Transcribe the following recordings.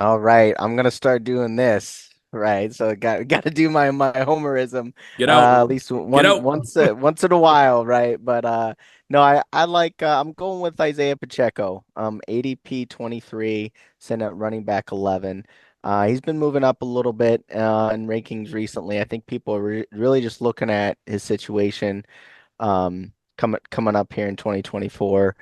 All right, I'm gonna start doing this. Right, so got to do my Homerism, Get out. at least Get out. once in a while, right? But no, I like I'm going with Isaiah Pacheco, ADP 23, sent at running back 11. He's been moving up a little bit in rankings recently. I think people are really just looking at his situation coming up here in 2024.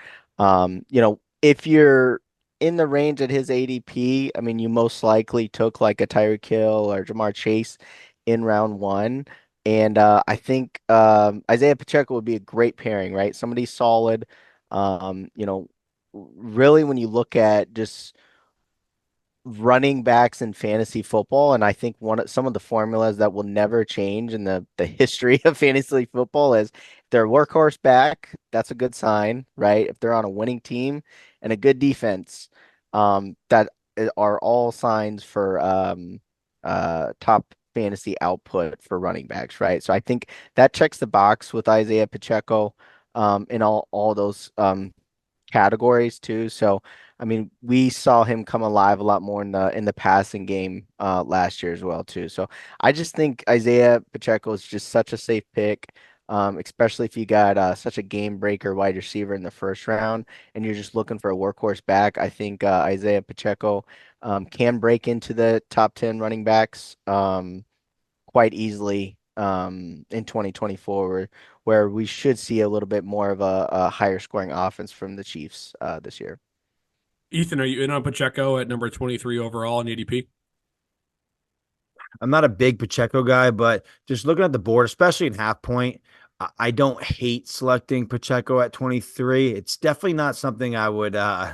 If you're in the range at his ADP, I mean, you most likely took like a Tyreek Hill or Jamar Chase in round one. And I think Isaiah Pacheco would be a great pairing, right? Somebody solid. Really, when you look at just running backs in fantasy football, and I think some of the formulas that will never change in the history of fantasy football is if they're a workhorse back, that's a good sign, right? If they're on a winning team and a good defense, that are all signs for top fantasy output for running backs, right? So I think that checks the box with Isaiah Pacheco in all those categories too. So, I mean, we saw him come alive a lot more in the passing game last year as well too. So, I just think Isaiah Pacheco is just such a safe pick, especially if you got such a game breaker wide receiver in the first round and you're just looking for a workhorse back. I think Isaiah Pacheco can break into the top 10 running backs quite easily in 2024, where we should see a little bit more of a higher scoring offense from the Chiefs this year. Ethan, are you in on Pacheco at number 23 overall in ADP? I'm not a big Pacheco guy, but just looking at the board, especially in half point, I don't hate selecting Pacheco at 23. It's definitely not something I would I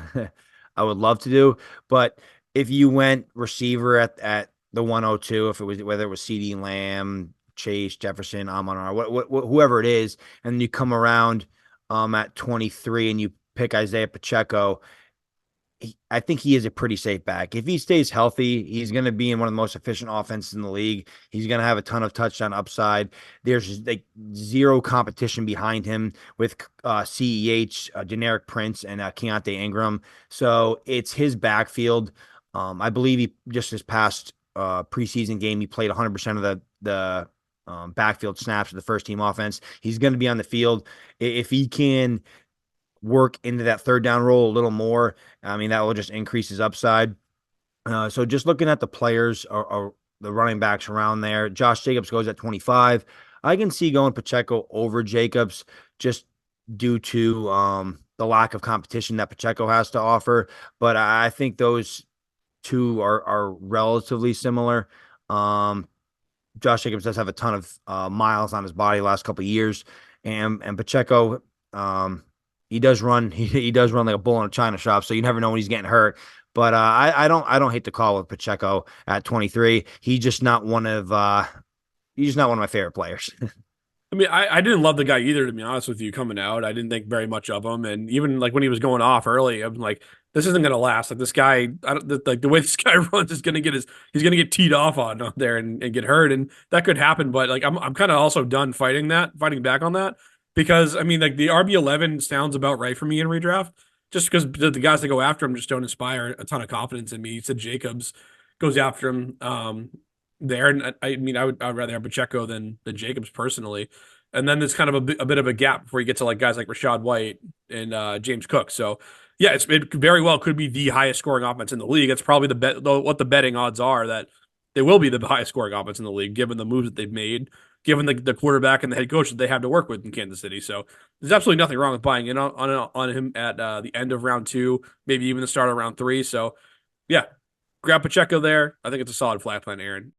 would love to do. But if you went receiver at the 102, if it was whether it was CD Lamb, Chase, Jefferson, Amon, whoever it is, and you come around at 23 and you pick Isaiah Pacheco, I think he is a pretty safe back. If he stays healthy, he's going to be in one of the most efficient offenses in the league. He's going to have a ton of touchdown upside. There's like zero competition behind him with CEH, Generic Prince, and Keontae Ingram. So it's his backfield. I believe he just his past preseason game, he played 100% of the backfield snaps of the first team offense. He's going to be on the field. If he can work into that third down role a little more, I mean, that will just increase his upside. So just looking at the players or the running backs around there, Josh Jacobs goes at 25. I can see going Pacheco over Jacobs just due to the lack of competition that Pacheco has to offer. But I think those two are relatively similar. Um, Josh Jacobs does have a ton of miles on his body the last couple of years, and Pacheco, he does run he does run like a bull in a china shop, so you never know when he's getting hurt. But I don't hate the call with Pacheco at 23. He's just not one of my favorite players. I mean, I didn't love the guy either, to be honest with you, coming out. I didn't think very much of him. And even like when he was going off early, I'm like, this isn't gonna last. Like this guy, I don't like the way this guy runs is gonna get he's gonna get teed off on out there and get hurt. And that could happen. But like I'm kind of also done fighting back on that. Because I mean, like the RB11 sounds about right for me in redraft, just because the guys that go after him just don't inspire a ton of confidence in me. He said Jacobs goes after him there. And I mean, I'd rather have Pacheco than Jacobs personally. And then there's kind of a bit of a gap before you get to like guys like Rashad White and James Cook. So yeah, it very well could be the highest scoring offense in the league. It's probably what the betting odds are that they will be the highest scoring offense in the league, given the moves that they've made, given the quarterback and the head coach that they have to work with in Kansas City. So there's absolutely nothing wrong with buying in on him at the end of round two, maybe even the start of round three. So yeah, grab Pacheco there. I think it's a solid flat plan, Aaron.